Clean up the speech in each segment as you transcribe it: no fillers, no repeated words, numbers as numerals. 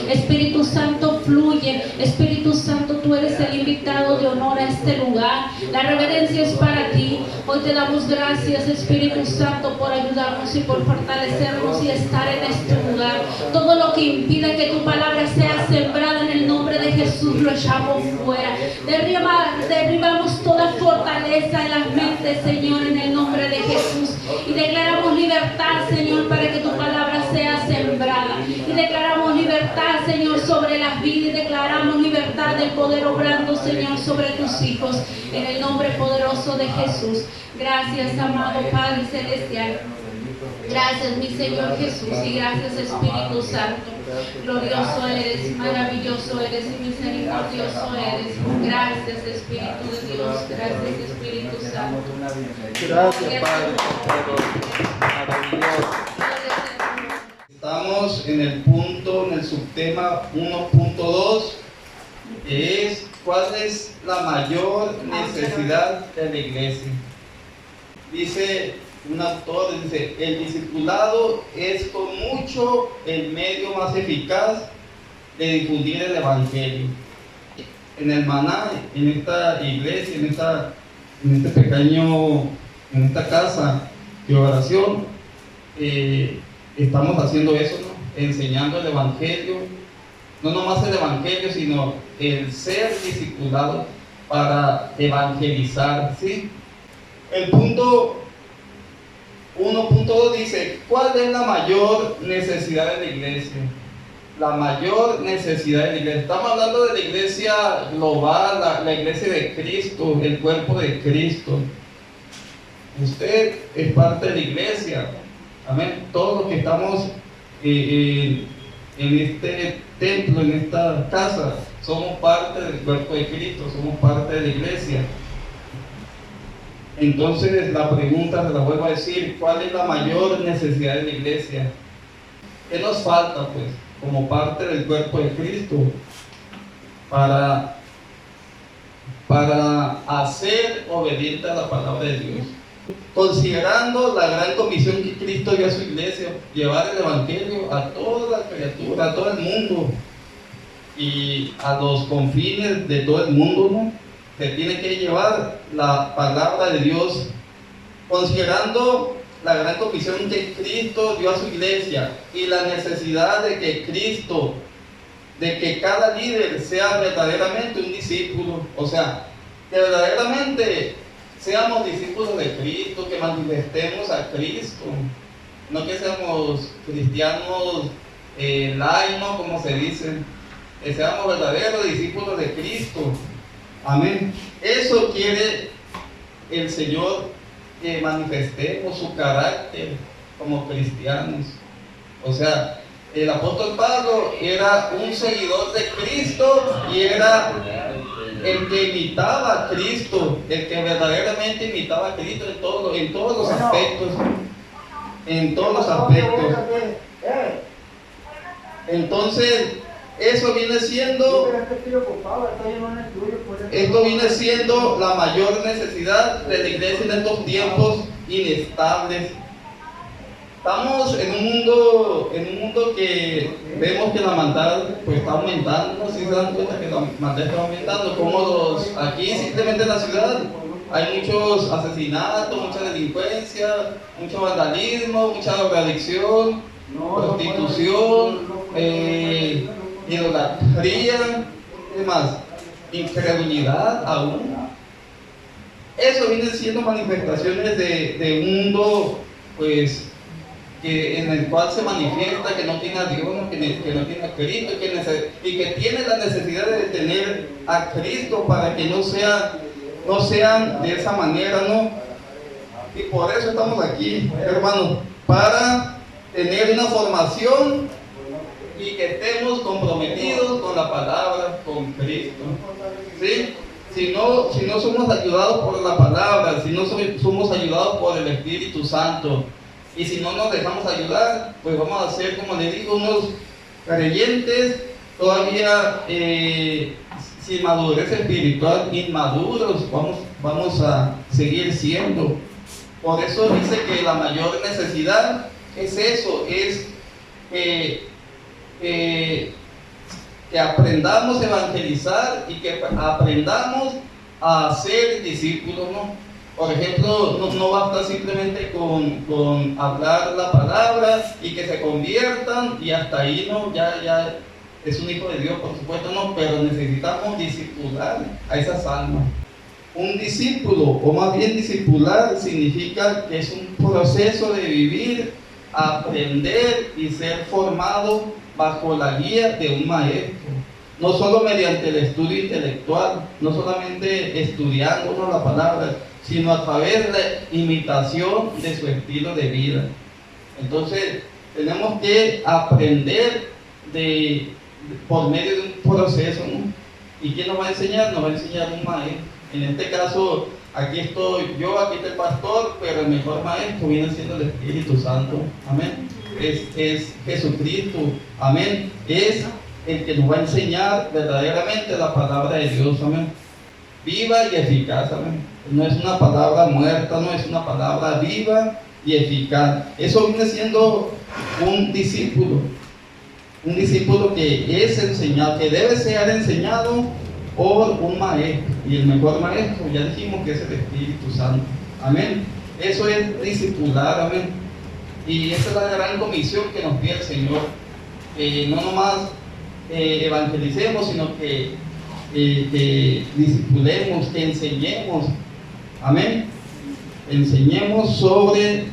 Espíritu Santo, fluye. Espíritu Santo, tú eres el invitado de honor a este lugar. La reverencia es para ti. Hoy te damos gracias, Espíritu Santo, por ayudarnos y por fortalecernos y estar en este lugar. Todo lo que impida que tu palabra sea sembrada en el nombre de Jesús lo echamos fuera. Derribamos toda fortaleza en las mentes, Señor, en el nombre de Jesús. Y declaramos libertad, Señor, para que tu palabra sea sembrada. Y declaramos libertad, Señor, sobre las vidas. Y declaramos libertad del poder obrando, Señor, sobre tus hijos. En el nombre poderoso de Jesús. Gracias, amado Padre Celestial. Gracias, mi Señor Jesús, y gracias, Espíritu Santo. Glorioso eres, maravilloso eres y misericordioso eres. Gracias, Espíritu de Dios. Gracias, Espíritu Santo. Gracias, Padre. Maravilloso. Estamos en el subtema 1.2, que es ¿cuál es la mayor necesidad de la iglesia? Dice un autor, dice, el discipulado es con mucho el medio más eficaz de difundir el evangelio. En el Maná, en esta iglesia, en esta casa de oración, estamos haciendo eso, ¿no? Enseñando el evangelio, no nomás el evangelio, sino el ser discipulado para evangelizar, ¿sí? El punto 1.2 dice, ¿cuál es la mayor necesidad de la iglesia? La mayor necesidad de la iglesia. Estamos hablando de la iglesia global, la iglesia de Cristo, el cuerpo de Cristo. Usted es parte de la iglesia. Amén. Todos los que estamos en este templo, en esta casa, somos parte del cuerpo de Cristo, somos parte de la iglesia. Entonces la pregunta se la vuelvo a decir, ¿cuál es la mayor necesidad de la iglesia? ¿Qué nos falta, pues, como parte del cuerpo de Cristo para hacer obediente a la palabra de Dios? Considerando la gran comisión que Cristo dio a su iglesia, llevar el evangelio a toda la criatura, a todo el mundo y a los confines de todo el mundo, ¿no? Se tiene que llevar la palabra de Dios, considerando la gran comisión que Cristo dio a su iglesia y la necesidad de que cada líder sea verdaderamente un discípulo, o sea, que verdaderamente seamos discípulos de Cristo, que manifestemos a Cristo, no que seamos cristianos laicos, como se dice, que seamos verdaderos discípulos de Cristo. Amén. Eso quiere el Señor, que manifestemos su carácter como cristianos. O sea, el apóstol Pablo era un seguidor de Cristo y era el que imitaba a Cristo, el que verdaderamente imitaba a Cristo en todos los aspectos. En todos los aspectos. Entonces, esto viene siendo la mayor necesidad de la iglesia en estos tiempos inestables. Estamos en un mundo que vemos que la maldad pues está aumentando, ¿no? Si se dan cuenta que la maldad está aumentando, como aquí simplemente en la ciudad hay muchos asesinatos, mucha delincuencia, mucho vandalismo, mucha drogadicción, prostitución, idolatría, ¿qué más? Incredulidad aún. Eso viene siendo manifestaciones de un mundo, pues, en el cual se manifiesta que no tiene a Dios, que no tiene a Cristo, y que tiene la necesidad de tener a Cristo para que no sean de esa manera, ¿no? Y por eso estamos aquí, hermanos, para tener una formación y que estemos comprometidos con la palabra, con Cristo, ¿sí? Si no somos ayudados por la palabra, si no somos ayudados por el Espíritu Santo, y si no nos dejamos ayudar, pues vamos a ser, como le digo, unos creyentes todavía sin madurez espiritual, inmaduros, vamos a seguir siendo. Por eso dice que la mayor necesidad es eso, es que aprendamos a evangelizar y que aprendamos a ser discípulos, ¿no? Por ejemplo, no basta simplemente con hablar la palabra y que se conviertan y hasta ahí, ¿no? Ya es un hijo de Dios, por supuesto, no, pero necesitamos discipular a esas almas. Un discípulo, o más bien discipular, significa que es un proceso de vivir, aprender y ser formado bajo la guía de un maestro. No solo mediante el estudio intelectual, no solamente estudiando la palabra, sino a través de la imitación de su estilo de vida. Entonces, tenemos que aprender por medio de un proceso, ¿no? ¿Y quién nos va a enseñar? Nos va a enseñar un maestro. En este caso, aquí estoy yo, aquí está el pastor, pero el mejor maestro viene siendo el Espíritu Santo. Amén. Es Jesucristo. Amén. Es el que nos va a enseñar verdaderamente la palabra de Dios. Amén. Viva y eficaz. Amén. No es una palabra muerta, no es una palabra viva y eficaz. Eso viene siendo un discípulo. Un discípulo que es enseñado, que debe ser enseñado por un maestro. Y el mejor maestro, ya dijimos que es el Espíritu Santo. Amén. Eso es discipular. Amén. Y esa es la gran comisión que nos pide el Señor. No nomás evangelicemos, sino que discipulemos, que enseñemos. Amén. Enseñemos sobre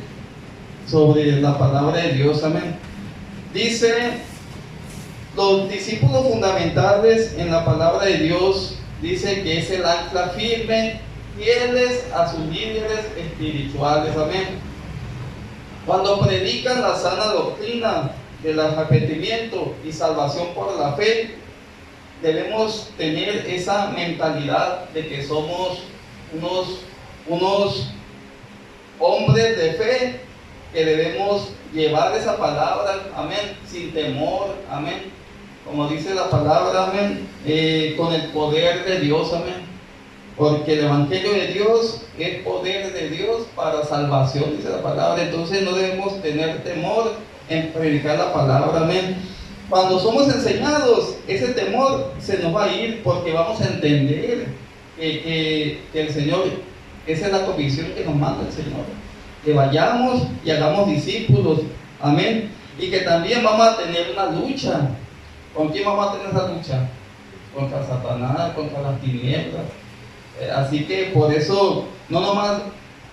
la palabra de Dios. Amén. Dice, los discípulos fundamentales en la palabra de Dios, dice que es el ancla firme, fieles a sus líderes espirituales. Amén. Cuando predican la sana doctrina del arrepentimiento y salvación por la fe, debemos tener esa mentalidad de que somos unos hombres de fe, que debemos llevar esa palabra, amén, sin temor, amén, como dice la palabra, amén, con el poder de Dios, amén, porque el Evangelio de Dios es poder de Dios para salvación, dice la palabra. Entonces no debemos tener temor en predicar la palabra, amén. Cuando somos enseñados, ese temor se nos va a ir, porque vamos a entender que el Señor, esa es la comisión que nos manda el Señor, que vayamos y hagamos discípulos, amén, y que también vamos a tener una lucha. ¿Con quién vamos a tener esa lucha? Contra Satanás, contra las tinieblas. Así que por eso no nomás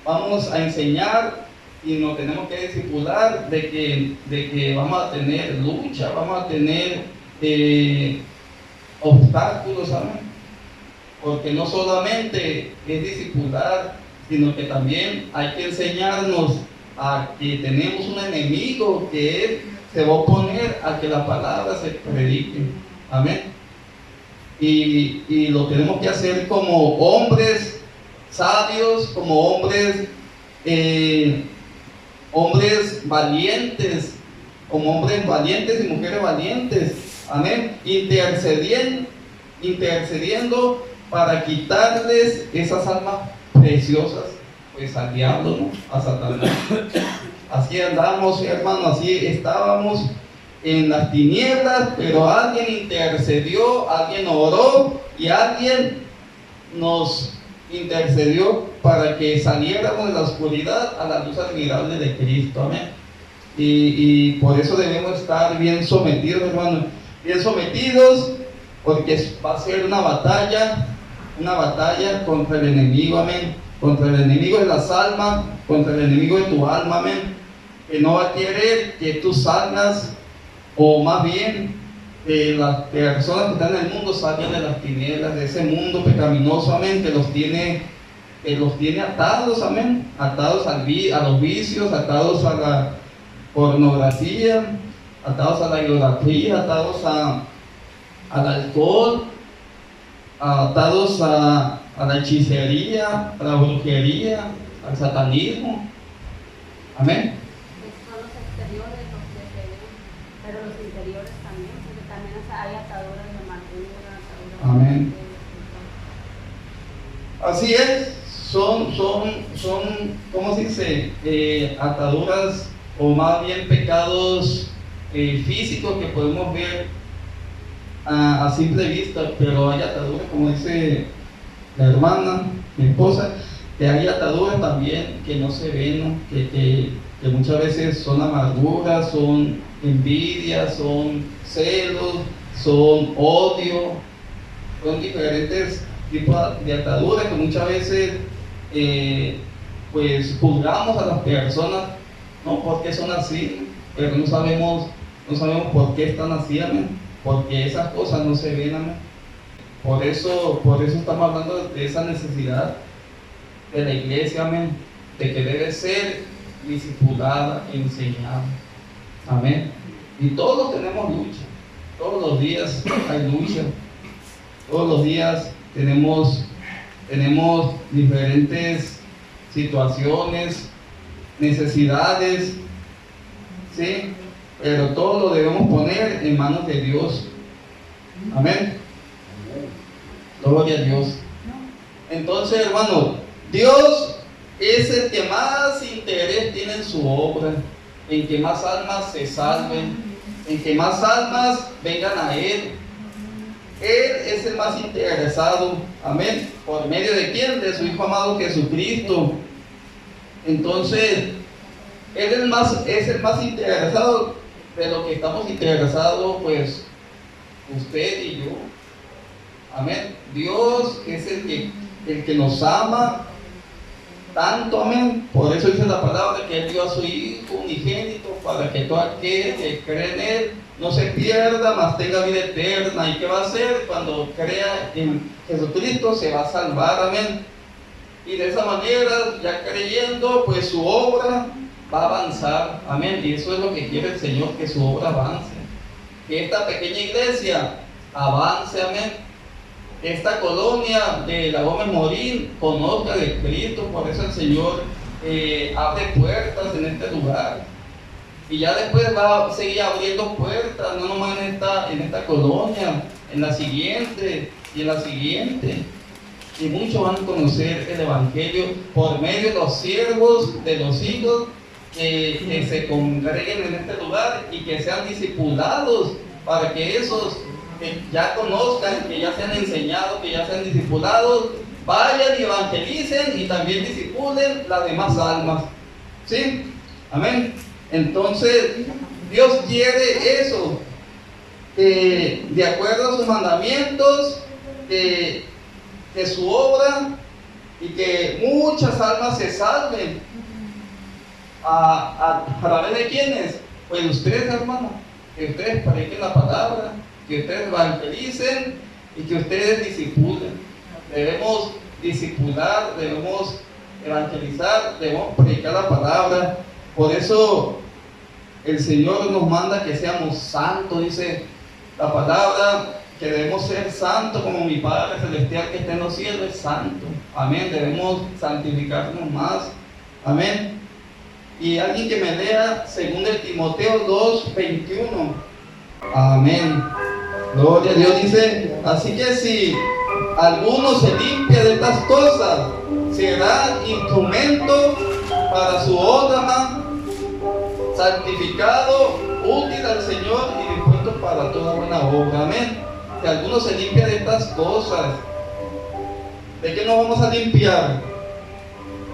vamos a enseñar y nos tenemos que discipular de que vamos a tener lucha, vamos a tener obstáculos, amén, porque no solamente es discipular, sino que también hay que enseñarnos a que tenemos un enemigo que él se va a oponer a que la palabra se predique. Amén. Y lo tenemos que hacer como hombres sabios, como hombres valientes, como hombres valientes y mujeres valientes. Amén. Intercediendo para quitarles esas almas preciosas, pues al diablo, ¿no? A Satanás. Así andamos, hermano, así estábamos en las tinieblas, pero alguien intercedió, alguien oró y alguien nos intercedió para que saliéramos de la oscuridad a la luz admirable de Cristo. Amén. Y por eso debemos estar bien sometidos, hermano, bien sometidos, porque va a ser una batalla contra el enemigo. Amén. Contra el enemigo de las almas, contra el enemigo de tu alma. Amén. Que no va a querer que tú salgas, o más bien las personas que están en el mundo salgan de las tinieblas, de ese mundo pecaminoso, amén, que los tiene atados, amén, atados a los vicios, atados a la pornografía, atados a la idolatría, atados al alcohol, atados a la hechicería, a la brujería, al satanismo. Amén. Son los exteriores los que se ven, pero los interiores también, porque también hay ataduras de amargura, ataduras Amén. de... Así es, son ¿cómo se dice? Ataduras, o más bien pecados físicos que podemos ver a simple vista, pero hay ataduras, como dice la hermana, mi esposa, que hay ataduras también que no se ven, ¿no? Que muchas veces son amarguras, son envidias, son celos, son odio, son diferentes tipos de ataduras que muchas veces pues juzgamos a las personas, no porque son así, pero no sabemos por qué están así, amén, porque esas cosas no se ven, amén. Por eso estamos hablando de esa necesidad de la iglesia, amén, de que debe ser discipulada, enseñada, amén. Y todos tenemos lucha, todos los días hay lucha, todos los días tenemos diferentes situaciones, necesidades, ¿sí? Pero todo lo debemos poner en manos de Dios, amén. Gloria a Dios. Entonces, hermano, Dios es el que más interés tiene en su obra, en que más almas se salven, en que más almas vengan a Él. Él es el más interesado, amén. ¿Por medio de quién? De su Hijo amado Jesucristo. Entonces, Él es el más interesado de lo que estamos interesados, pues, usted y yo. Amén. Dios es el que nos ama tanto, amén. Por eso dice la palabra que Él dio a su Hijo unigénito para que todo aquel que cree en Él no se pierda, mas tenga vida eterna. ¿Y qué va a hacer? Cuando crea en Jesucristo se va a salvar, amén. Y de esa manera, ya creyendo, pues su obra va a avanzar, amén. Y eso es lo que quiere el Señor, que su obra avance, que esta pequeña iglesia avance, amén. Esta colonia de la Gómez Morín conozca de Cristo. Por eso el Señor abre puertas en este lugar, y ya después va a seguir abriendo puertas, no nomás en esta colonia, en la siguiente y en la siguiente. Y muchos van a conocer el Evangelio por medio de los siervos de los hijos que se congreguen en este lugar y que sean discipulados, para que esos que ya conozcan, que ya sean enseñados, que ya sean discipulados, vayan y evangelicen y también discipulen las demás almas. ¿Sí? Amén. Entonces, Dios quiere eso, que de acuerdo a sus mandamientos, que su obra y que muchas almas se salven. ¿A través de quiénes? Pues ustedes, hermanos, que ustedes prediquen la palabra, que ustedes evangelicen y que ustedes discipulen. Debemos discipular, debemos evangelizar, debemos predicar la palabra. Por eso el Señor nos manda que seamos santos, dice la palabra, que debemos ser santos como mi Padre Celestial que está en los cielos es santo. Amén. Debemos santificarnos más. Amén. Y alguien que me lea 2 Timoteo 2:21. Amén. Gloria a Dios. Dice, así que si alguno se limpia de estas cosas, será instrumento para su honra, santificado, útil al Señor y dispuesto para toda buena obra. Amén. Si alguno se limpia de estas cosas, ¿de qué nos vamos a limpiar?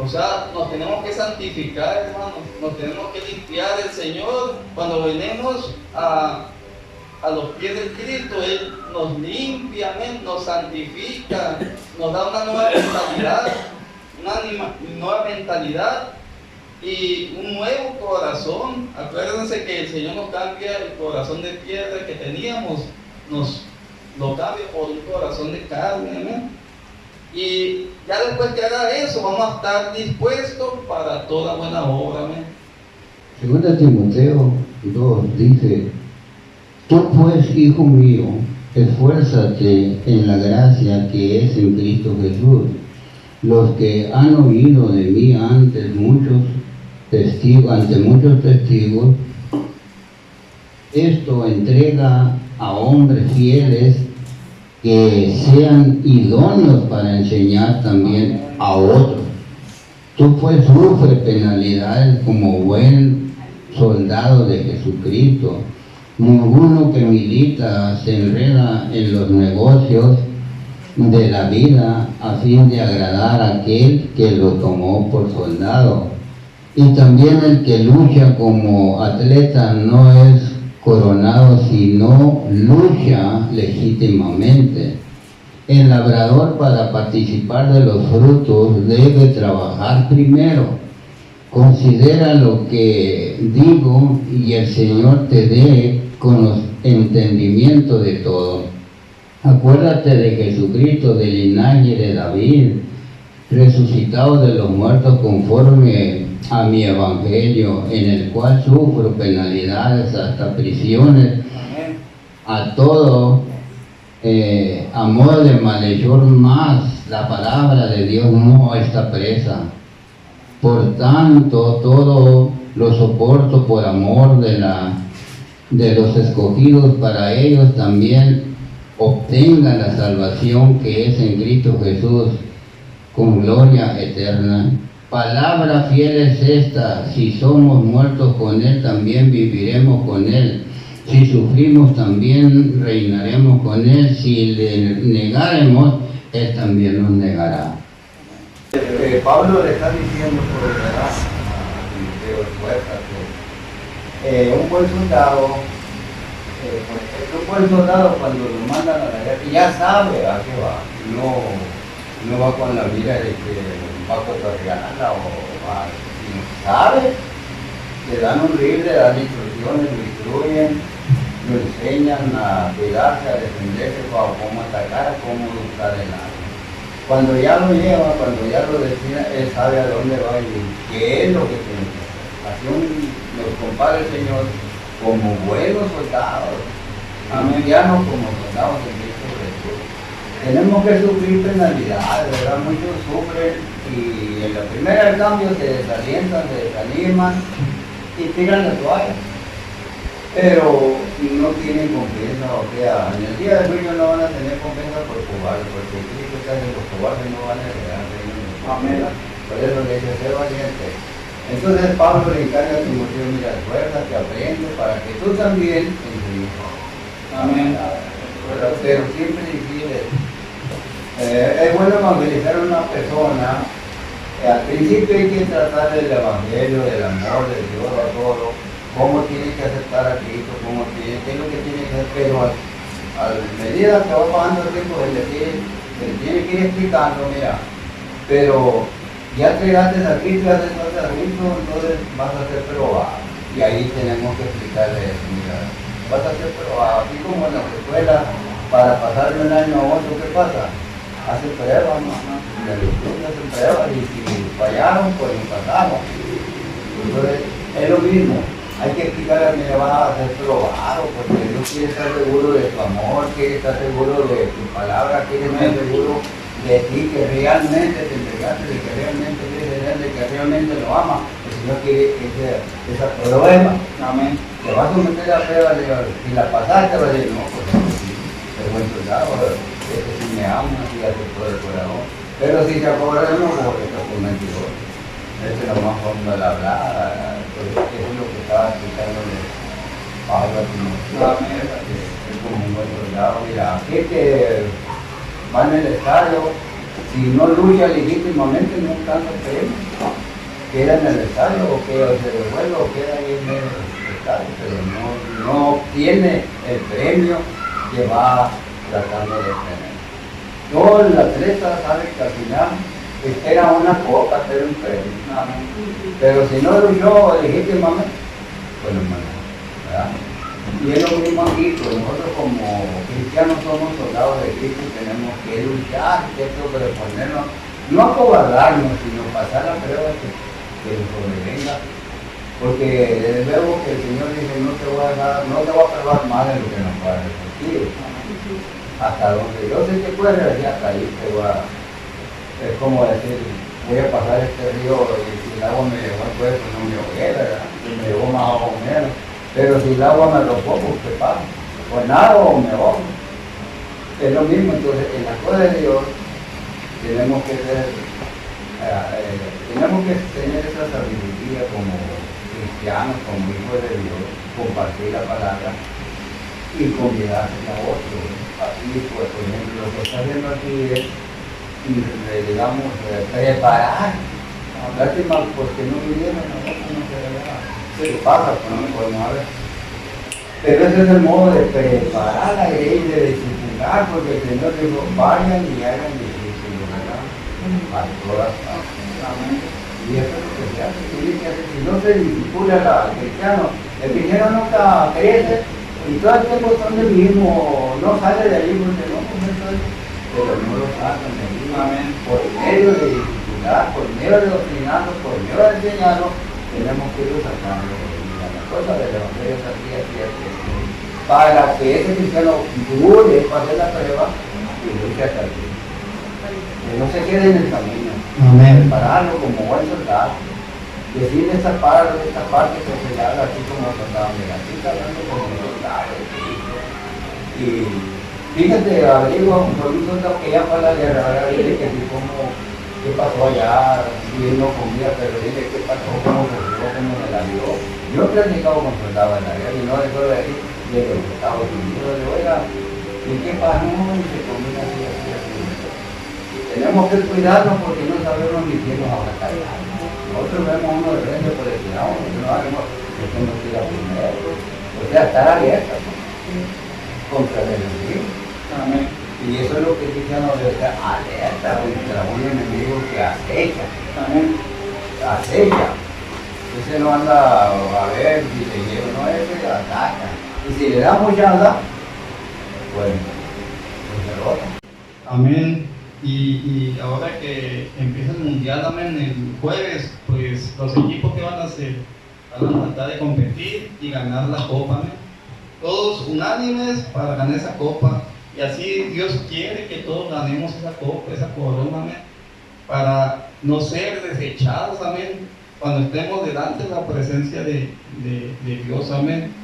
O sea, nos tenemos que santificar, hermanos, nos tenemos que limpiar. El Señor, cuando venimos a los pies de Cristo, Él nos limpia, amén, nos santifica, nos da una nueva mentalidad y un nuevo corazón. Acuérdense que el Señor nos cambia el corazón de piedra que teníamos, nos lo cambia por un corazón de carne, amén. Y ya después que haga eso, vamos a estar dispuestos para toda buena obra, amén. 2 Timoteo 2 dice, tú pues, hijo mío, esfuérzate en la gracia que es en Cristo Jesús. Los que han oído de mí ante muchos testigos, esto entrega a hombres fieles que sean idóneos para enseñar también a otros. Tú pues sufre penalidades como buen soldado de Jesucristo. Ninguno que milita se enreda en los negocios de la vida a fin de agradar a aquel que lo tomó por soldado. Y también el que lucha como atleta no es coronado, sino lucha legítimamente. El labrador, para participar de los frutos, debe trabajar primero. Considera lo que digo y el Señor te dé entendimiento de todo. Acuérdate de Jesucristo, del linaje de David, resucitado de los muertos conforme a mi evangelio, en el cual sufro penalidades hasta prisiones, a todo a modo de malhechor, más la palabra de Dios no está presa. Por tanto, todo lo soporto por amor de los escogidos, para ellos también obtengan la salvación que es en Cristo Jesús, con gloria eterna. Palabra fiel es esta: si somos muertos con Él, también viviremos con Él. Si sufrimos, también reinaremos con Él. Si le negaremos, Él también nos negará. Pablo le está diciendo por verdad a Timoteo, fuerza, un buen soldado, cuando lo mandan a la guerra, ya sabe a qué va, no va con la mira de que va a cotorrearla sino sabe, le dan un libro, le dan instrucciones, lo instruyen, lo enseñan a cuidarse, a defenderse, a cómo atacar, a cómo usar el arma. Cuando ya lo lleva, cuando ya lo destina, él sabe a dónde va y qué es lo que tiene que hacer. Así nos compara el Señor como buenos soldados, americanos como soldados de Cristo Jesús. Tenemos que sufrir penalidades, ¿verdad? Muchos sufren y en la primera cambio se desalientan, se desaniman y tiran la toalla. Pero no tienen confianza, o sea, en el día de hoy no van a tener confianza por cobardes, porque Cristo está en los cobardes no van a heredar el reino de Dios. Amén. Por eso le dice, sé valiente. Entonces Pablo le encarga a Timoteo, mira, esfuérzate, aprende, para que tú también enseñes. Amén. Pero siempre difícil. Es bueno evangelizar a una persona. Al principio hay que tratar del evangelio, del amor de Dios, de todo. Cómo tiene que aceptar a Cristo, qué es lo que tiene que hacer, pero a medida que va pasando el tiempo, él le tiene que ir explicando, mira, pero ya entregaste a Cristo, ya aceptaste a Cristo, entonces vas a ser probado. Y ahí tenemos que explicarle eso, mira, vas a ser probado, así como en las escuelas, para pasar de un año a otro, ¿qué pasa? Hacen pruebas, hacen pruebas, y si fallaron, pues no pasaron. Entonces, es lo mismo. Hay que explicarle, mira, vas a ser probado, porque Dios quiere estar seguro de tu amor, quiere estar seguro de tu palabra, quiere estar seguro de ti, que realmente te entregaste, de que realmente quieres de que realmente lo ama. El Señor quiere esa prueba. Amén. Te vas a someter a prueba, si la pasaste, vas a decir, no, pues sí, es buen soldado, si me ama, si hace todo el corazón. Pero si se acuerda, no, porque esto es mentiroso. Esa es la más forma de hablar, eso es lo que estaba explicándole Pablo a Timoteo, que es como un buen soldado. Mira, aquí que va en el estadio, si no lucha legítimamente no alcanza el premio, queda en el estadio o queda, se devuelve o queda ahí en el estadio, pero no obtiene el premio que va tratando de obtener. Todo el atleta sabe que al final espera una copa, espera un premio. Pero si no luchó legítimamente, pues no maneja, ¿verdad? Y es lo mismo aquí, pues nosotros como cristianos somos soldados de Cristo y tenemos que luchar, que sobreponernos, no acobardarnos, sino pasar la prueba que nos sobrevenga. Porque desde luego que el Señor dice, no te voy a probar más de lo que nos pueda resistir. Hasta donde yo sé que puedes regresar, hasta ahí te voy a... Es como decir, voy a pasar este río y si el agua me llevó al cuerpo, no me ahogué, ¿verdad? Me llevó más agua o menos. Pero si el agua me arropó, pues ¿qué pasa? Pues nada o me ahogo. Es lo mismo, entonces en las cosas de Dios tenemos que tener esa sabiduría como cristianos, como hijos de Dios, compartir la palabra y convidarse a otros. Así pues, por ejemplo, lo que está haciendo aquí es, digamos, preparar. Lástima, porque no vinieron, no se verá. ¿Qué pasa? Pues no me podemos ver. Pero ese es el modo de preparar la iglesia y de disciplinar, porque el Señor dijo, vayan y hagan discípulos, ¿verdad? A todas partes. Y eso es lo que se hace. Si no se disipula al cristiano, el cristiano nunca crece y todo el tiempo son del mismo, no sale de ahí porque no, pero no lo sacan de ahí. Amén. Por medio de discipular, por medio de doctrinarlos, por medio de enseñarlos, tenemos que ir sacando la cosa del evangelio así, para que ese cristiano dure, pase la prueba y luche hasta el fin. Que no se quede en el camino. Amén. Prepararlo como buen soldado. Decirle esta parte que se le haga así como soldado. Mira, aquí está hablando como un soldado. Y fíjate, averigua por un soldado que ya fue a la guerra, ahora dile que sí, qué pasó allá, si él no comía, pero dile qué pasó, cómo se dio, cómo se la dio. Yo he platicado con soldados en la guerra y no de solo de aquí, de los Estados Unidos, de oiga, ¿y qué pasó? Y se comía así, así, así. Tenemos que cuidarnos porque no sabemos ni quién nos va a atacar. Nosotros vemos uno de frente por el lado, nosotros no hacemos, tenemos que ir a primero. O sea, estar alerta contra el enemigo. Amén. Y eso es lo que el cristiano debe estar alerta contra un enemigo que acecha. Amén. Acecha. Ese no anda a ver si le lleva, no, ese ataca. Y si le da mucha anda, pues derrota. Amén. Y ahora que empieza el mundial, amén, el jueves, pues los equipos que van a hacer, van a tratar de competir y ganar la copa, amén. Todos unánimes para ganar esa copa. Y así Dios quiere que todos ganemos esa copa, esa corona, amén. Para no ser desechados, amén. Cuando estemos delante de la presencia de Dios, amén.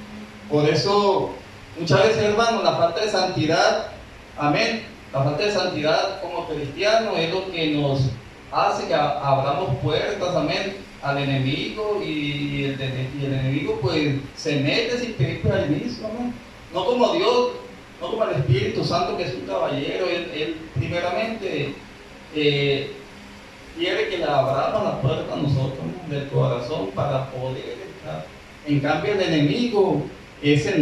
Por eso, muchas veces, hermano, la falta de santidad, amén. La falta de santidad como cristianos es lo que nos hace que abramos puertas, amén, al enemigo y el enemigo pues se mete sin pedir permiso, amén. No como Dios, no como el Espíritu Santo que es un caballero, Él primeramente quiere que le abramos la puerta a nosotros, ¿no?, del corazón para poder entrar. En cambio el enemigo, ese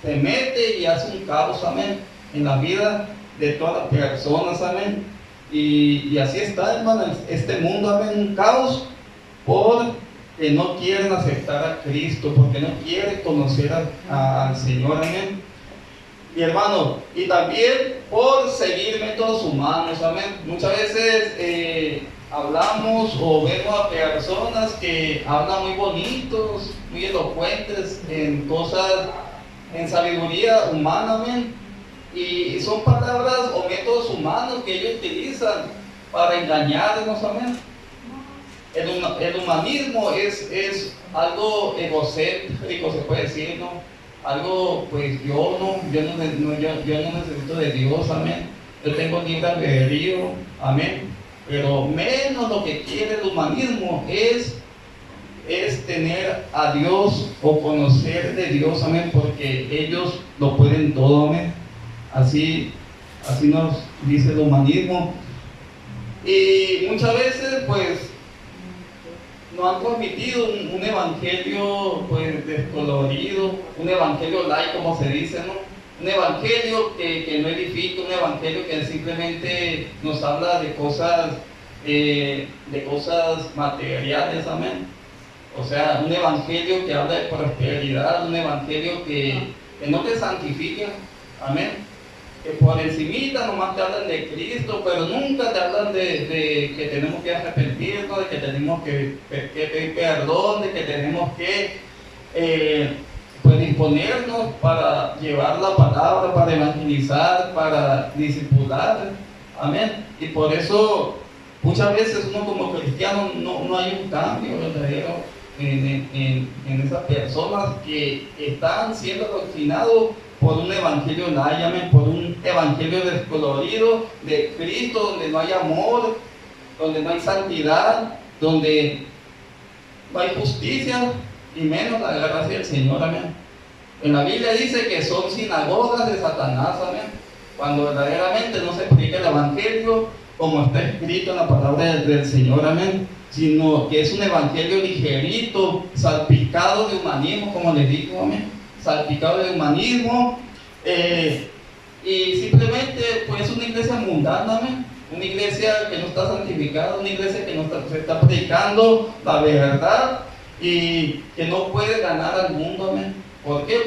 se mete y hace un caos, amén, en la vida de todas las personas, amén. Y así está, hermano, este mundo, amén, un caos porque no quieren aceptar a Cristo, porque no quieren conocer al Señor, amén. Y hermano, y también por seguir métodos humanos, amén. Muchas veces hablamos o vemos a personas que hablan muy bonitos, muy elocuentes en cosas, en sabiduría humana, amén. Y son palabras o métodos humanos que ellos utilizan para engañarnos, amén. El humanismo es algo egocéntrico, se puede decir, ¿no? Algo, pues yo no necesito de Dios, amén. Yo tengo libre albedrío, amén. Pero menos lo que quiere el humanismo es tener a Dios o conocer de Dios, amén, porque ellos lo pueden todo, amén. Así nos dice el humanismo. Y muchas veces pues nos han transmitido un evangelio pues descolorido, un evangelio light, como se dice, ¿no? Un evangelio que no edifica, un evangelio que simplemente nos habla de cosas materiales, amén. O sea, un evangelio que habla de prosperidad, un evangelio que no te santifica, amén. Que por encimita nomás te hablan de Cristo, pero nunca te hablan de que tenemos que arrepentirnos, de que tenemos que pedir perdón, de que tenemos que pues disponernos para llevar la palabra, para evangelizar, para discipular, amén. Y por eso muchas veces uno como cristiano no hay un cambio verdadero en esas personas que están siendo adoctrinados por un evangelio light, amén, por un evangelio descolorido de Cristo, donde no hay amor, donde no hay santidad, donde no hay justicia y menos la gracia del Señor, amén. En la Biblia dice que son sinagogas de Satanás, amén. Cuando verdaderamente no se predica el Evangelio como está escrito en la palabra del Señor, amén, sino que es un evangelio ligerito, salpicado de humanismo, como les digo, amén, salpicado de humanismo, y simplemente pues es una iglesia mundana, amén, una iglesia que no está santificada, una iglesia que no se está predicando la verdad y que no puede ganar al mundo, amén. ¿Por qué?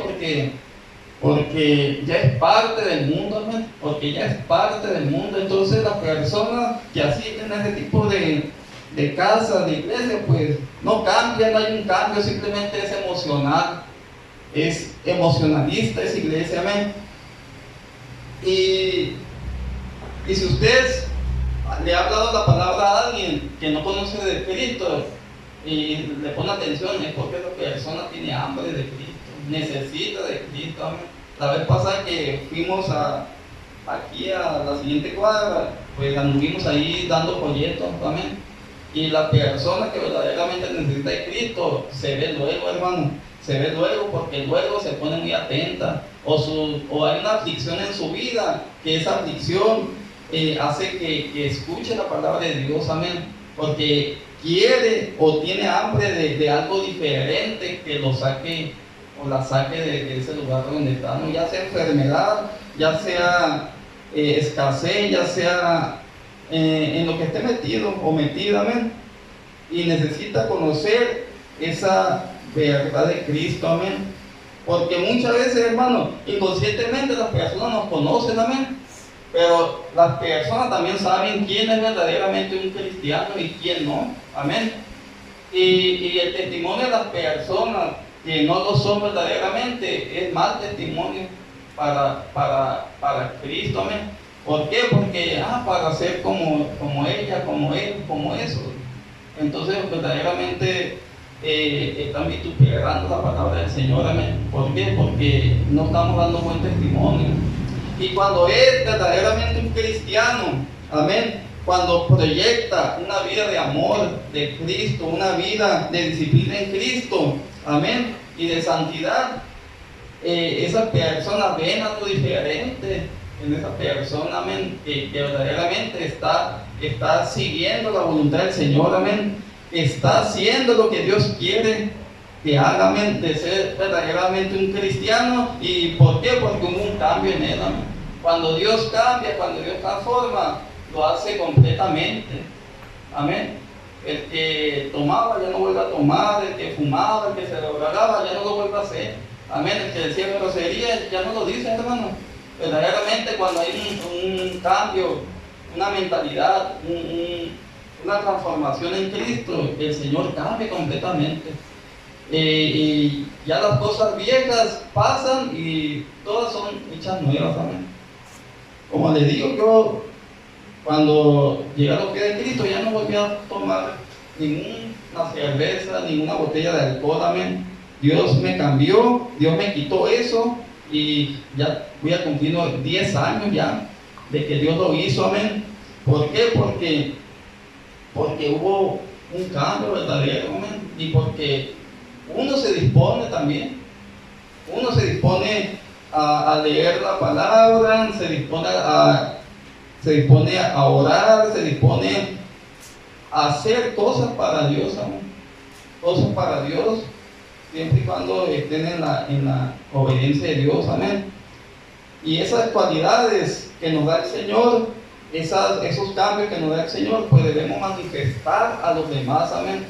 Porque ya es parte del mundo, amén, porque ya es parte del mundo. Entonces las personas que asisten a ese tipo de casa, de iglesia, pues no cambian, no hay un cambio, simplemente es emocional, es emocionalista esa iglesia, amén. Y si usted le ha hablado la palabra a alguien que no conoce de Cristo y le pone atención, es porque esa persona tiene hambre de Cristo, necesita de Cristo, amén. La vez pasada que fuimos aquí a la siguiente cuadra, pues anduvimos ahí dando folletos, amén. Y la persona que verdaderamente necesita de Cristo se ve luego, hermano, se ve luego, porque luego se pone muy atenta, o hay una aflicción en su vida, que esa aflicción hace que escuche la palabra de Dios, amén, porque quiere o tiene hambre de algo diferente que lo saque o la saque de ese lugar donde está, ¿no? Ya sea enfermedad, ya sea escasez, ya sea en lo que esté metido o metida, amén, y necesita conocer esa verdad de Cristo, amén, porque muchas veces, hermano, inconscientemente las personas nos conocen, amén, pero las personas también saben quién es verdaderamente un cristiano y quién no, amén, y el testimonio de las personas que no lo son verdaderamente es mal testimonio para Cristo, amén. ¿Por qué? Porque para ser como ella, como él, como eso. Entonces verdaderamente están vituperando la palabra del Señor, amén. ¿Por qué? Porque no estamos dando buen testimonio. Y cuando es verdaderamente un cristiano, amén, cuando proyecta una vida de amor de Cristo, una vida de disciplina en Cristo, amén, y de santidad, esa persona ve algo diferente en esa persona, amén, que verdaderamente está siguiendo la voluntad del Señor, amén, está haciendo lo que Dios quiere que haga, amén, de ser verdaderamente un cristiano. ¿Y por qué? Porque hubo un cambio en él, amén. Cuando Dios cambia, cuando Dios transforma, lo hace completamente, amén. El que tomaba ya no vuelve a tomar, el que fumaba, el que se drogaba ya no lo vuelve a hacer, amén. El que decía grosería ya no lo dice, hermano. Verdaderamente cuando hay un cambio, una mentalidad, una transformación en Cristo, el Señor cambia completamente, y ya las cosas viejas pasan y todas son hechas nuevas, amén. Como les digo, yo cuando llegué a los pies de Cristo ya no volví a tomar ninguna cerveza, ninguna botella de alcohol, amén. Dios me cambió, Dios me quitó eso y ya voy a cumplir 10 años ya de que Dios lo hizo, amén. ¿Por qué? Porque hubo un cambio verdadero, amén, y porque uno se dispone también, uno se dispone a leer la palabra, se dispone a orar, se dispone a hacer cosas para Dios, amén, cosas para Dios, siempre y cuando estén en la obediencia de Dios, amén. Y esas cualidades que nos da el Señor, esos cambios que nos da el Señor, pues debemos manifestar a los demás, amén.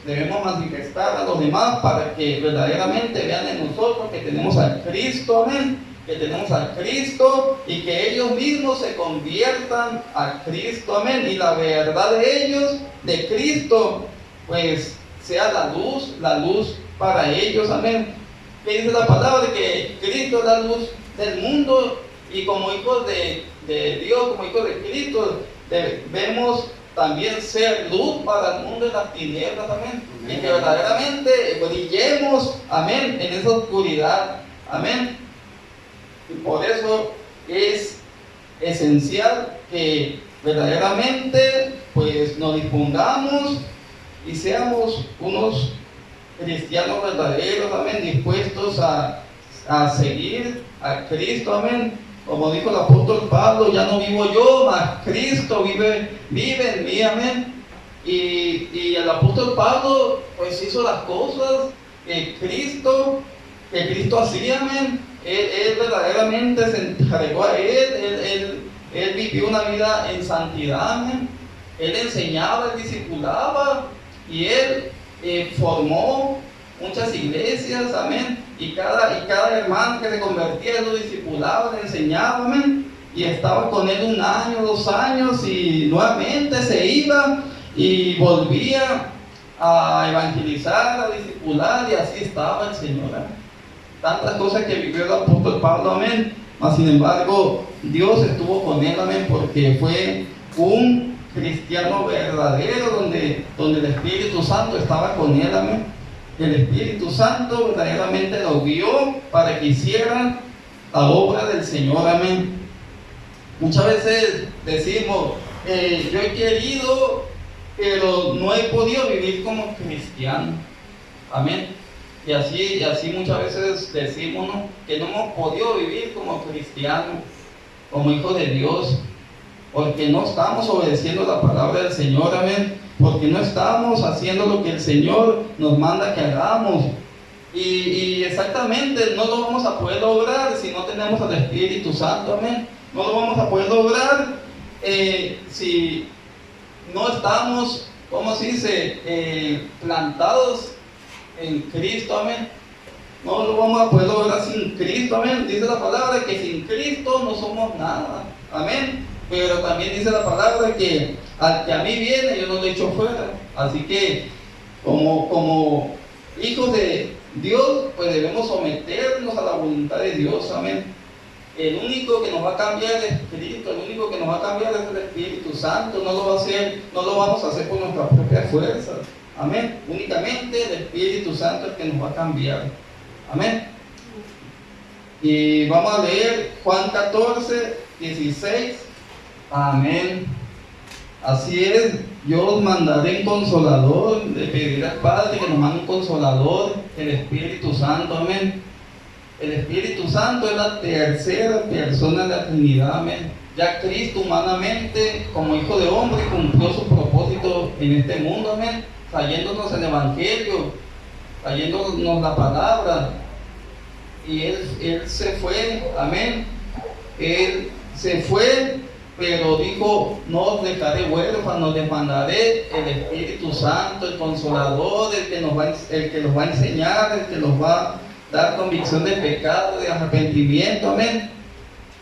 Debemos manifestar a los demás para que verdaderamente vean en nosotros que tenemos a Cristo, amén, que tenemos a Cristo, y que ellos mismos se conviertan a Cristo, amén, y la verdad de ellos, de Cristo, pues sea la luz para ellos, amén. Que dice la palabra de que Cristo es la luz del mundo, y como hijos de Dios, como hijos de Cristo, debemos también ser luz para el mundo de las tinieblas, amén, y que verdaderamente brillemos, amén, en esa oscuridad, amén. Y por eso es esencial que verdaderamente pues nos dispongamos y seamos unos cristianos verdaderos, amén, dispuestos a seguir a Cristo, amén. Como dijo el apóstol Pablo, ya no vivo yo, mas Cristo vive en mí, amén. Y el apóstol Pablo pues hizo las cosas que Cristo hacía, amén. Él verdaderamente se entregó a él vivió una vida en santidad, amén. Él enseñaba, él discipulaba y él formó muchas iglesias, amén. Y cada hermano que se convertía, él lo discipulaba, le enseñaba, amén. Y estaba con él 1 año, 2 años y nuevamente se iba y volvía a evangelizar, a discipular, y así estaba el Señor, amén. Tantas cosas que vivió el apóstol Pablo, amén. Mas sin embargo, Dios estuvo con él, amén, porque fue un cristiano verdadero donde el Espíritu Santo estaba con él, amén. El Espíritu Santo verdaderamente lo guió para que hiciera la obra del Señor, amén. Muchas veces decimos, yo he querido, pero no he podido vivir como cristiano, amén. Y así muchas veces decimos, ¿no?, que no hemos podido vivir como cristianos, como hijos de Dios, porque no estamos obedeciendo la palabra del Señor, amén, porque no estamos haciendo lo que el Señor nos manda que hagamos. Y exactamente no lo vamos a poder lograr si no tenemos al Espíritu Santo, amén. No lo vamos a poder lograr si no estamos, ¿cómo se dice?, plantados en Cristo, amén. No lo vamos a poder lograr sin Cristo, amén. Dice la palabra que sin Cristo no somos nada, amén. Pero también dice la palabra que al que a mí viene yo no lo echo fuera. Así que como hijos de Dios, pues debemos someternos a la voluntad de Dios, amén. El único que nos va a cambiar es Cristo, el único que nos va a cambiar es el Espíritu Santo. No lo vamos a hacer por nuestras propias fuerzas, amén. Únicamente el Espíritu Santo es el que nos va a cambiar, amén. Y vamos a leer Juan 14, 16, amén. Así es, yo os mandaré un consolador, le pediré al Padre que nos mande un consolador, el Espíritu Santo, amén. El Espíritu Santo es la tercera persona de la Trinidad, amén. Ya Cristo humanamente, como hijo de hombre, cumplió su propósito en este mundo, amén, trayéndonos el Evangelio, trayéndonos la palabra. Y Él se fue, amén. Él se fue, pero dijo, no os dejaré huérfanos, les mandaré el Espíritu Santo, el Consolador, el que nos va a enseñar, el que nos va a dar convicción de pecado, de arrepentimiento, amén.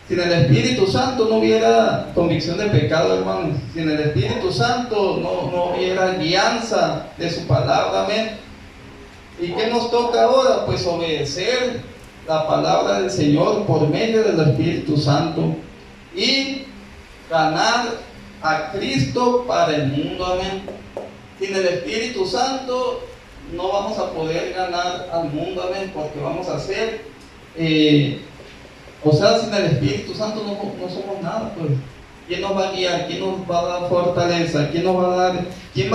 Sin el Espíritu Santo no hubiera convicción de pecado, hermanos. Sin el Espíritu Santo no hubiera guianza de su palabra, amén. ¿Y qué nos toca ahora? Pues obedecer la palabra del Señor por medio del Espíritu Santo y ganar a Cristo para el mundo, amén. Sin el Espíritu Santo no vamos a poder ganar al mundo, amén, porque vamos a ser, sin el Espíritu Santo no somos nada, pues. ¿Quién nos va a guiar? ¿Quién nos va a dar fortaleza? ¿Quién va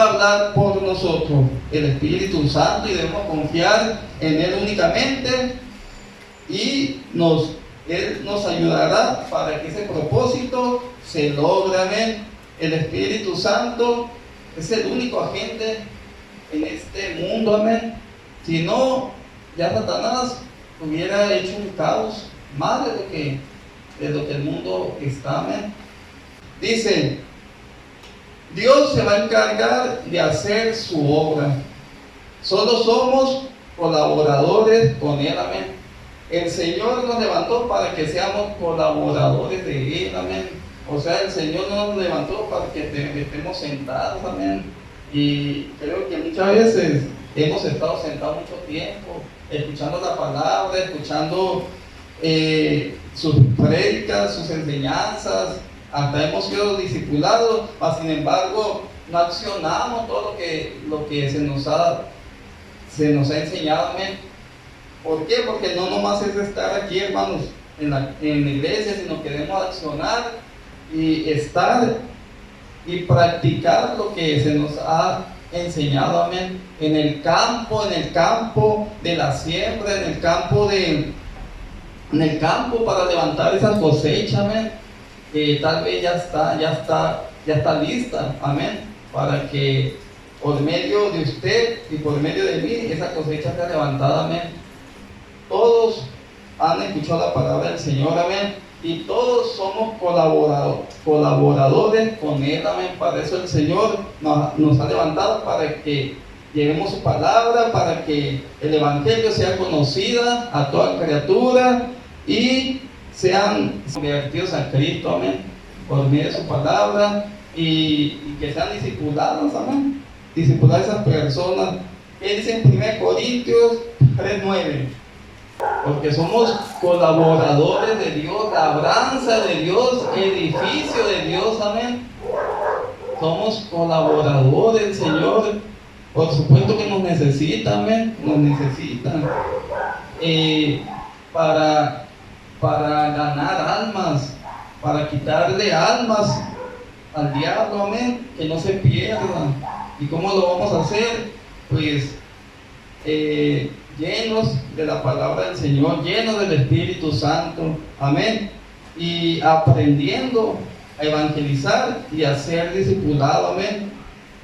a hablar por nosotros? El Espíritu Santo, y debemos confiar en Él únicamente, y Él nos ayudará para que ese propósito se logre, amén. El Espíritu Santo es el único agente en este mundo, amén. Si no, ya Satanás hubiera hecho un caos más de lo que el mundo está, amén. Dice, Dios se va a encargar de hacer su obra. Solo somos colaboradores con Él, amén. El Señor nos levantó para que seamos colaboradores de Él, amén. O sea, el Señor no nos levantó para que estemos sentados, amén. Y creo que muchas veces hemos estado sentados mucho tiempo, escuchando la palabra, escuchando sus prédicas, sus enseñanzas, hasta hemos sido discipulados, mas sin embargo no accionamos todo lo que se nos ha enseñado, amén. ¿Por qué? Porque no nomás es estar aquí, hermanos, en la iglesia, sino que debemos accionar y estar y practicar lo que se nos ha enseñado, amén, en el campo de la siembra, en el campo para levantar esa cosecha, amén, que tal vez ya está lista, amén, para que por medio de usted y por medio de mí esa cosecha sea levantada, amén. Todos han escuchado la palabra del Señor, amén, y todos somos colaboradores con Él, amén. Para eso el Señor nos ha levantado, para que llevemos su palabra, para que el Evangelio sea conocida a toda criatura y sean convertidos a Cristo, amén, por medio de su palabra, y que sean discipulados, amén, discipular a esas personas. ¿Qué dice en 1 Corintios 3:9? Porque somos colaboradores de Dios, labranza de Dios, edificio de Dios, amén. Somos colaboradores del Señor. Por supuesto que nos necesita, amén, nos necesitan para ganar almas, para quitarle almas al diablo, amén, que no se pierdan. ¿Y cómo lo vamos a hacer? Pues llenos de la palabra del Señor, llenos del Espíritu Santo, amén, y aprendiendo a evangelizar y a ser discipulado, amén,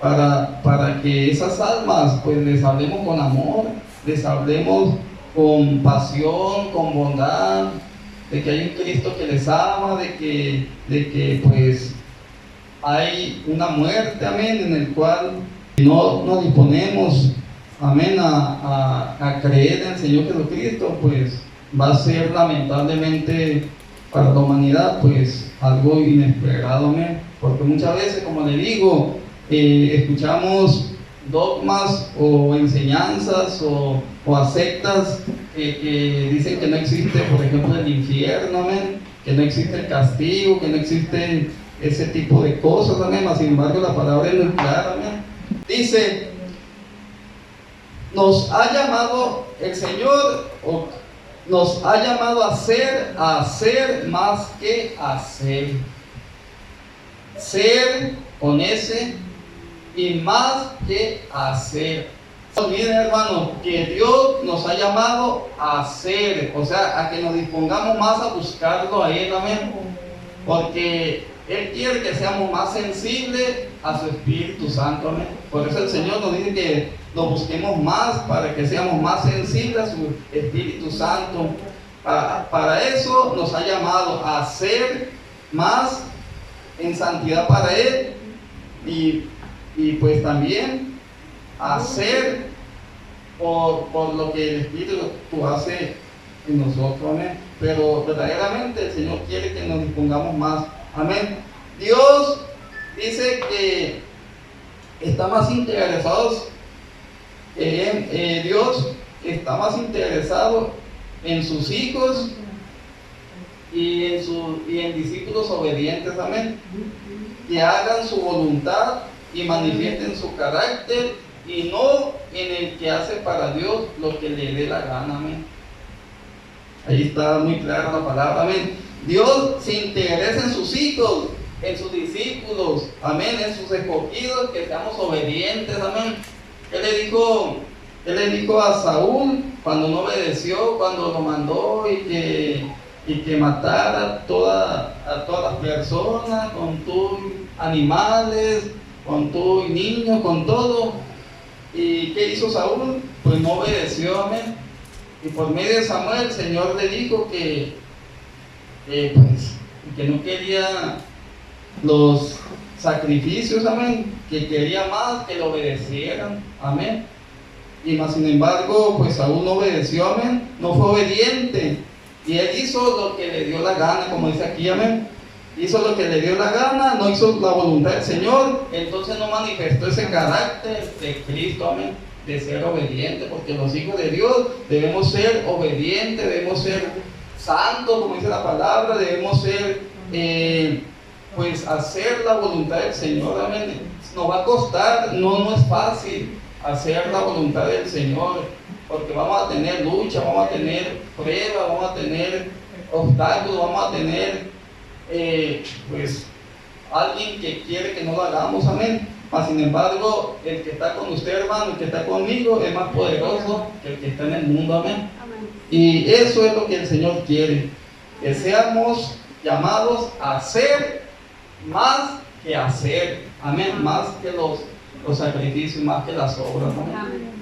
para que esas almas, pues les hablemos con amor, les hablemos con pasión, con bondad, de que hay un Cristo que les ama, de que pues hay una muerte, amén, en el cual no nos disponemos, amén, a creer en el Señor Jesucristo, pues va a ser lamentablemente para la humanidad pues algo inesperado, amén, porque muchas veces, como le digo, escuchamos dogmas o enseñanzas o a sectas que dicen que no existe, por ejemplo, el infierno, amén, que no existe el castigo, que no existe ese tipo de cosas, amén. Sin embargo, la palabra es muy clara, amén. Dice, nos ha llamado el Señor, nos ha llamado a hacer más que hacer. Ser con S y más que hacer. No olviden, hermanos, que Dios nos ha llamado a hacer, o sea, a que nos dispongamos más a buscarlo a Él, amén. Porque Él quiere que seamos más sensibles a su Espíritu Santo, amén. Por eso el Señor nos dice que lo busquemos más, para que seamos más sensibles a su Espíritu Santo. Para eso nos ha llamado a hacer más en santidad para Él, y pues también a hacer por lo que el Espíritu hace en nosotros, amén. Pero verdaderamente el Señor quiere que nos dispongamos más, amén. Dios dice que está más interesado Dios está más interesado en sus hijos y en discípulos obedientes, amén, que hagan su voluntad y manifiesten su carácter, y no en el que hace para Dios lo que le dé la gana, amén. Ahí está muy clara la palabra, amén. Dios se interesa en sus hijos, en sus discípulos, amén, en sus escogidos, que seamos obedientes, amén. Él le dijo a Saúl cuando no obedeció, cuando lo mandó y que matara a todas las personas, con tus animales, con tus niños, con todo. ¿Y qué hizo Saúl? Pues no obedeció, amén. Y por medio de Samuel el Señor le dijo que no quería los sacrificios, amén, que quería más que lo obedecieran, amén. Y más sin embargo, pues Saúl no obedeció, amén, no fue obediente, y él hizo lo que le dio la gana, como dice aquí, amén. Hizo lo que le dio la gana, no hizo la voluntad del Señor, entonces no manifestó ese carácter de Cristo, amén, de ser obediente, porque los hijos de Dios debemos ser obedientes, debemos ser santos, como dice la palabra, debemos ser, pues hacer la voluntad del Señor, amén. Nos va a costar, no es fácil hacer la voluntad del Señor, porque vamos a tener lucha, vamos a tener pruebas, vamos a tener obstáculos, vamos a tener pues alguien que quiere que no lo hagamos, amén. Mas sin embargo, el que está con usted, hermano, el que está conmigo, es más poderoso que el que está en el mundo, amén. Amén. Y eso es lo que el Señor quiere, que seamos llamados a hacer más que hacer, amén, más que los sacrificios, más que las obras, amén. Amén.